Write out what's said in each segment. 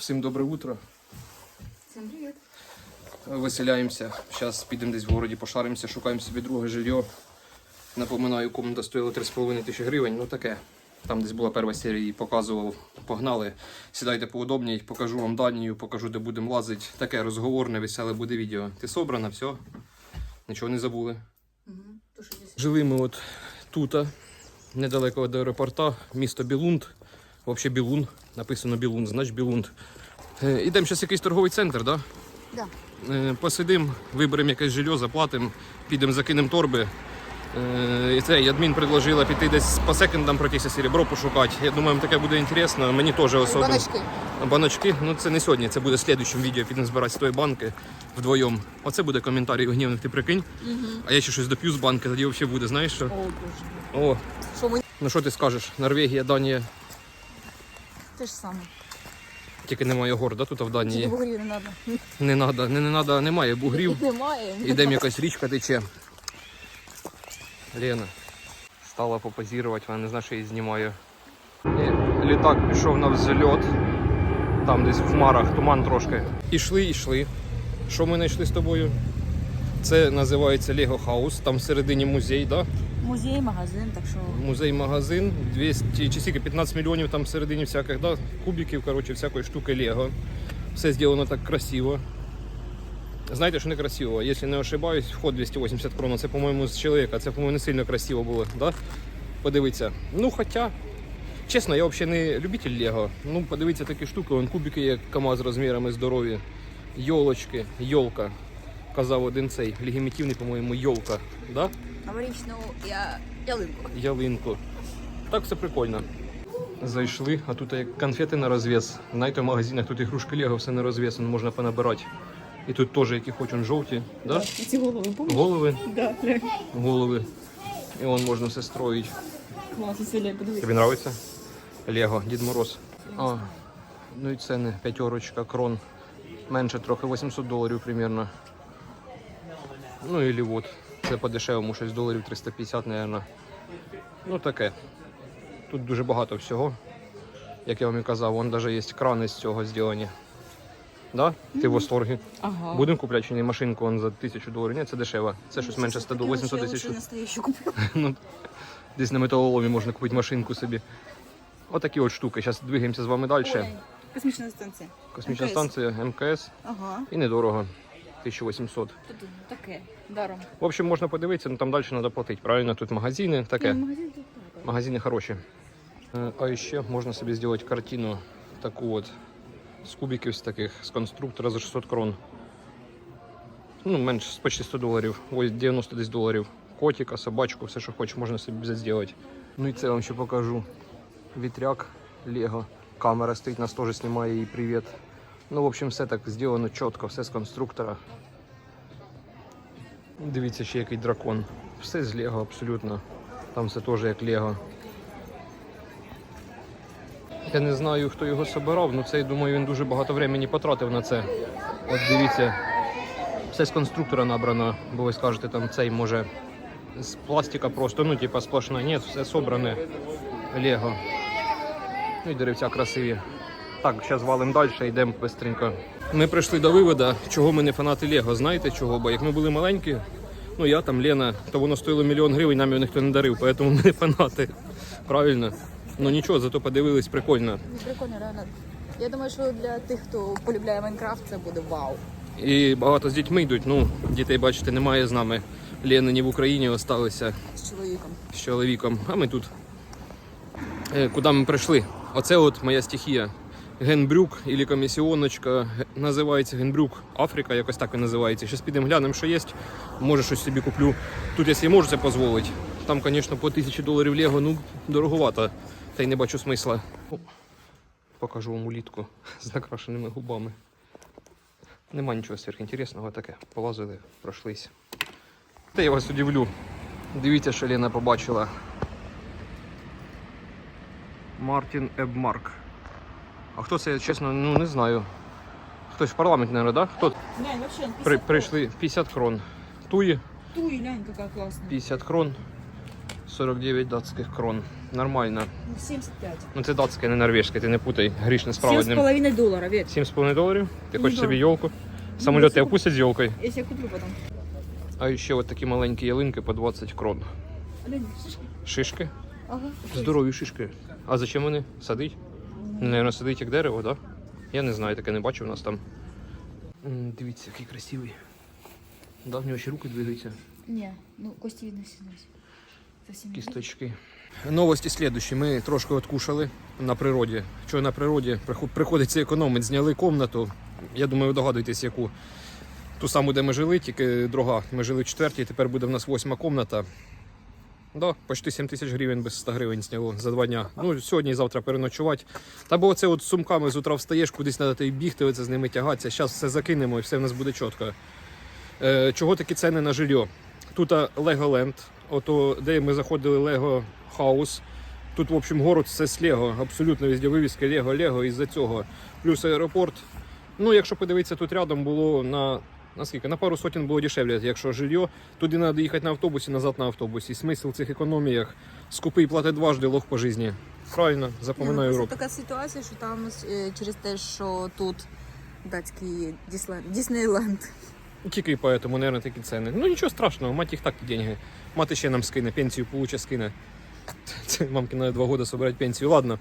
Всім добре утро. Всім привіт. Виселяємося. Зараз підемо десь в городі, пошаримося, шукаємо собі друге жилье. Напоминаю, комната стоїла 3,5 тисячі гривень. Ну таке. Там десь була перша серія, її показував. Погнали. Сідайте поудобній, покажу вам Данію, покажу, де будемо лазити. Таке розговорне, веселе буде відео. Ти собрана, все? Нічого не забули? Угу. Жили ми от тут, недалеко від аеропорта, місто Білунд. Взагалі Білун, написано Білунд, значить Білунд. Ідемо зараз в якийсь торговий центр, так? Да. Посидимо, виберемо якесь жилье, заплатимо, підемо, закинемо торби. І цей адмін предложила піти десь по секондам пройтися, серебро пошукати. Я думаю, таке буде цікаво. Мені теж особливо. Баночки. Баночки, ну це не сьогодні, це буде в слідчому відео, підемо збирати з тої банки вдвоєм. Оце буде коментарі гнівних, ти прикинь. Угу. А я ще щось доп'ю з банки, тоді взагалі буде, знаєш що? О, Боже. О. Що ми... Ну що ти скажеш? Норвегія, Данія. Те ж саме. Тільки немає гор, да, тут в Данії? Тільки бугрів не треба. Не треба, немає бугрів. Немає. Ідемо, якась річка тече. Лена стала попозувати, вона не знає, що її знімаю. І літак пішов на взльот. Там десь в хмарах, туман трошки. Ішли. Що ми знайшли з тобою? Це називається Lego House, там всередині музей, да? Музей, магазин, так що... Музей-магазин, 200, чи скільки, 15 мільйонів там всередині всяких, да? Кубиків, коротше, всякої штуки Lego. Все зроблено так красиво. Знаєте, що не красиво? Якщо не ошибаюсь, вход 280 крон, це, по-моєму, з чоловіка, це, по-моєму, не сильно красиво було, да? Подивіться. Ну, хоча, чесно, я взагалі не любитель Лего. Ну, подивіться такі штуки, вон кубики є КамАЗ розмірами здорові. Йолочки, йолка. Казав один цей, легімітивний, по-моєму, йолка, да? Новорічну ялинку. Ялинку. Так все прикольно. Зайшли, а тут як конфети на розвес. Знаєте, в магазинах тут ігрушки Лего, все на розвес, можна понабирати. І тут теж які хочуть жовті, да? І ці голови, помниш? Голови. Да, Голови. І вон можна все строїти. клас, Василій, подивись. Тобі подобається? Лего, Дід Мороз. А, ну і ціни, 5 крон. Менше трохи, $800 примерно. Ну і вот, це по-дешевому, щось доларів 350, мабуть. Ну таке. Тут дуже багато всього. Як я вам і казав, вон навіть є крани з цього зроблені. Да? Ти в восторгі? Ага. Будемо купляти чи не машинку вон за $1000? Ні, це дешево. Це щось менше 100 до 800 тисяч. Я настоящу куплю. Ну, десь на металоломі можна купити машинку собі. Отакі от штуки. Зараз двигаємося з вами далі. Ой, космічна станція. Космічна станція, МКС. Ага. І недорого. 1800. Тут таке, даром. В общем, можна подивитися, але там далі треба платити. Правильно, тут магазини, таке. Магазин тут так. Магазини хороші. А ще можна собі зробити картину таку от з кубиків з таких, з конструктора за 600 крон. Ну, менше, почти $100. Ось 90 десь доларів. Котика, собачку, все, що хочеш, можна собі взяти зробити. Ну і це вам ще покажу. Вітряк, Лего. Камера стоїть, нас теж знімає її привіт. Ну, в общем, все так зроблено чітко, все з конструктора. Дивіться, ще який дракон. Все з Лего абсолютно. Там все теж як Лего. Я не знаю, хто його збирав, але це, я думаю, він дуже багато времени потратив на це. От дивіться, все з конструктора набрано, бо ви скажете, там цей може з пластика просто, ну типа сплошна. Ні, все собране Лего. Ну і деревця красиві. Так, зараз валимо далі, йдемо швидко. Ми прийшли до виводу, чого ми не фанати Лего. Знаєте чого? Бо як ми були маленькі, ну я там, Лена, то воно стоїло $1 мільйон, нам його ніхто не дарив, тому ми не фанати. Правильно? Ну нічого, зато подивились, прикольно. Прикольно, реально. Я думаю, що для тих, хто полюбляє Майнкрафт, це буде вау. І багато з дітьми йдуть, ну, дітей, бачите, немає з нами. Лена не в Україні залишилися З чоловіком. з чоловіком, а ми тут. Куди ми прийшли? Оце от моя стихія. Генбрюк, або комісіоночка, називається Генбрюк Африка, якось так і називається. Зараз підемо глянемо, що є, може щось собі куплю. Тут, якщо я можу це дозволити. Там, звісно, по $1000 Лего, ну, дороговато, та й не бачу смисла. Покажу вам улітку з накрашеними губами. Нема нічого сверхінтересного, таке. Полазили, пройшлися. Та я вас удивлю. Дивіться, що Лена побачила. Мартін Ебмарк. А хто це, чесно, ну не знаю. Хтось в парламенті, мабуть, да? Хто? Глянь, вообще, Прийшли 50 крон. Туї Туй, глянь, яка класна. 50 крон. 49 датських крон. Нормально. 75. Ну це датське, не норвежське, ти не путай. Грішне справа з ним. $7,5, ведь. $7,5? Ти хочеш Ну, собі да. йолку? Ну, Самоліти если опустять з йолкою. Если я куплю потом. А ще от такі маленькі ялинки по 20 крон. Блин, шишки. Шишки? Ага. Здорові шишки. А зачем вони? Садить? Наверно, садить як дерево, так? Да? Я не знаю, таке не бачив у нас там. Дивіться, який красивий. Да, в нього ще руки двигаються. Не, ну кости видно снять. Совсем. Кісточки. Новості слідущі. Ми трошки откушали на природі. Що на природі приходиться економити. Зняли кімнату. Я думаю, ви догадуєтесь, яку. Ту саму, де ми жили, тільки друга. Ми жили в 4-й, тепер буде в нас 8-ма кімната. Да, почти 7 тисяч гривень без 100 гривень зняло за 2 дня. Ну, сьогодні і завтра переночувати. Та бо це от з сумками з утра встаєш, кудись треба бігти, оце з ними тягатися. Зараз все закинемо і все в нас буде чітко. Чого такі ціни на жилье? Тут Legoland, ото де ми заходили Lego House. Тут, в общем, город все з Лего. Абсолютно везде вивіски Лего, із-за цього. Плюс аеропорт. Ну, якщо подивитися, тут рядом було наскільки? На пару сотень було дешевле, якщо жилье. Туди треба їхати на автобусі, назад на автобусі. Смисл в цих економіях. Скупий платить дважди, лох по житті. Правильно, запам'ятаю урок. Така ситуація, що там через те, що тут датський Діснейленд. Тільки поэтому, наверное, такі ціни. Ну нічого страшного, мать їх так деньги. Мати ще нам скине, пенсію получить, скине. Це мамки на 2 роки собирать пенсію. Ладно.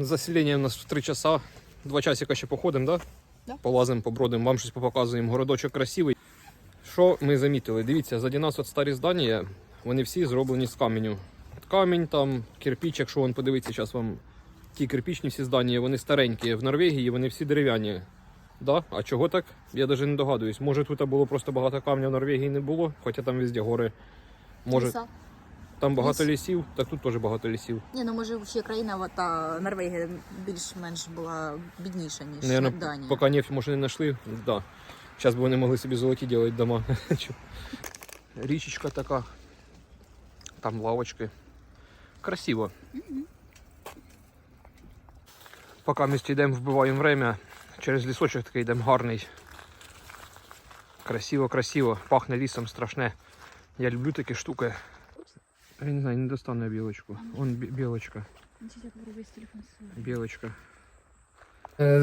Заселення у нас в 3 часа. 2 часика ще походимо, да? Да. Полазимо, побродимо, вам щось показуємо. Городочок красивий. Що ми замітили? Дивіться, ззаді нас от старі здання, вони всі зроблені з каменю. Камінь там, кирпіч, якщо вон подивитися, зараз вам ті кирпічні всі здання, вони старенькі. В Норвегії вони всі дерев'яні. Да? А чого так? Я навіть не догадуюсь. Може тут було просто багато камня, в Норвегії не було, хоча там везде гори. Може Ліса. там багато лісів, так тут теж багато лісів. Ні, ну може ще країна, та Норвегія більш-менш була бідніша, ніж Наверно, Данія. поки нефть, може, не знайшли, да. Зараз б вони могли собі золоті робити дома. Річечка така. Там лавочки. Красиво. Поки ми йдемо, вбиваємо время. Через лісочок такий йдемо гарний. Красиво. Пахне лісом страшне. Я люблю такі штуки. Я не знаю, не достану я білочку. Вон білочка. Білочка.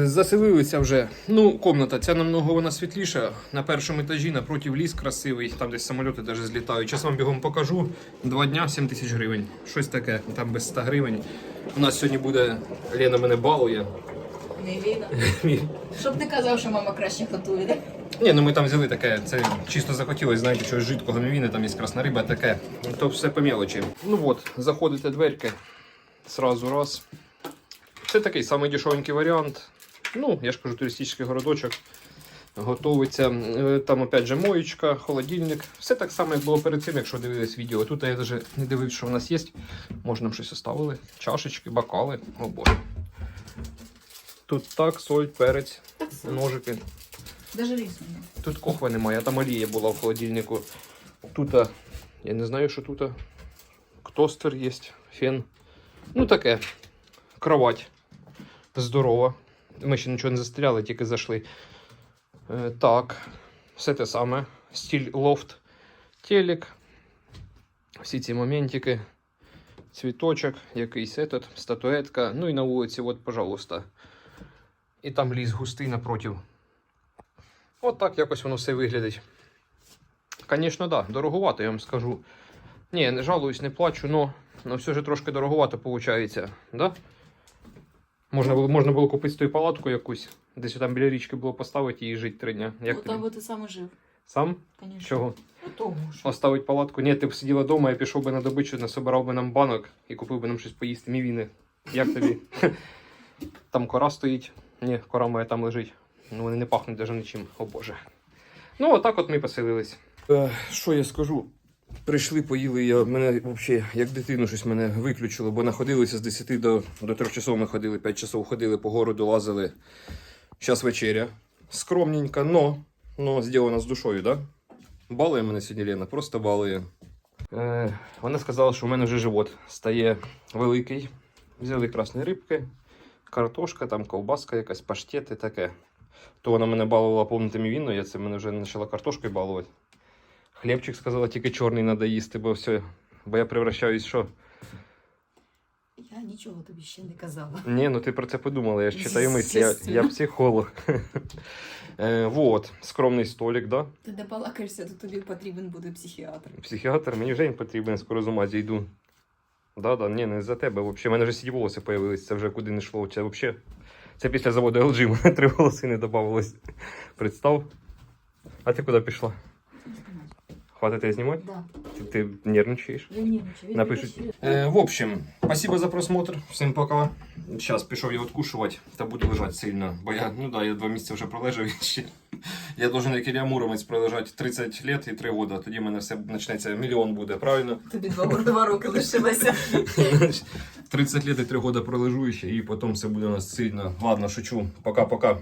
Заселилися вже. Ну, комната, ця намного вона світліша. На першому етажі, напротив ліс красивий. Там десь самоліти навіть злітають. Зараз вам бігом покажу. 2 дня 7 тисяч гривень. Щось таке, там без 100 гривень. У нас сьогодні буде, Лена мене балує. Не Ліна. Щоб не казав, що мама краще готує, да? Ні, ну ми там взяли таке, це чисто захотілося, знаєте, щось жидкого мівіни, там є красна риба, таке. То все по мелочі. Ну от, заходите дверки, сразу раз. Це такий самий дешевенький варіант. Ну, я ж кажу, туристичний городочок. Готовиться. Там опять же моєчка, холодильник. Все так само, як було перед цим, якщо дивились відео. Тут я навіть не дивився, що в нас є. Може нам щось оставили. Чашечки, бокали. О боже. Тут так, соль, перець, ножики. Даже рис немає. Тут кохви немає, а там олія була в холодильнику. Тут, я не знаю, що тут. Тостер є, фен. Ну таке. Кровать. Здорова. Ми ще нічого не застріляли, тільки зайшли. Так. Все те саме. Стиль лофт. Телек. Всі ці моментики. Цвіточок, якийсь этот, статуетка. Ну і на вулиці, от, пожалуйста. І там ліс густий напротив. От так якось воно все виглядить. Звісно, да, дороговато, я вам скажу. Ні, не жалуюсь, не плачу, но все ж трошки дороговато виходить. Да? Можна було купити ту палатку якусь, десь там біля річки було поставити і жити 3 дня. Як Ну, тобі? там би ти сам жив, Сам? звісно. Чого? Ну, тому що. Оставить палатку? Ні, ти б сиділа вдома, я пішов би на добичу, насобирав би нам банок і купив би нам щось поїсти. Мівіни. Як тобі? Там кора стоїть. Ні, кора моя там лежить. Ну вони не пахнуть навіть нічим. О боже. Ну отак от ми поселились. Що я скажу? Прийшли, поїли, мене взагалі, як дитину, щось мене виключило, бо находилися з 10 до 3 часов ми ходили, 5 часов ходили, по городу лазили. Зараз вечеря. Скромненько, но зроблена з душою, да? Балує мене сьогодні Лена, просто балує. Вона сказала, що в мене вже живот стає великий. Взяли красні рибки, картошка, там ковбаска якась, паштет і таке. То вона мене балувала повним віно, я це мене вже почала картошкою балувати. Хлібчик сказала, тільки чорний треба їсти, бо я превращаюсь що? Я нічого тобі ще не казала. Ні, ну ти про це подумала, я ж читаю мислі, я Естественно. психолог. Вот, скромний столик, да? Ти не балакаєшся, то тобі потрібен буде психіатр. Психіатр, мені вже він потрібен, скоро з ума зійду. Да, ні, не за тебе. Взагалі, в мене вже сіді волоси появились, це вже куди не йшло. Це взагалі. Це після заводу LG, в мене 3 волоси не додавалось. Представ. А ти куди пішла? Хватить тебе знімати? Да. Ти нервничаєш? Я нервничаю. Напишуть. В общем, спасибо за просмотр. Всім пока. Зараз пішов я відкушувати та буду лежати сильно. Бо я, ну да, я 2 місяці вже пролежав і ще. Я должен як Ілля Муромець пролежати 30 років і 3 роки. Тоді в мене все почнеться, мільйон буде, правильно? Тобі 2 роки лишилося. 30 років і 3 роки пролежу ще, і потім все буде у нас сильно. Ладно, шучу. Пока-пока.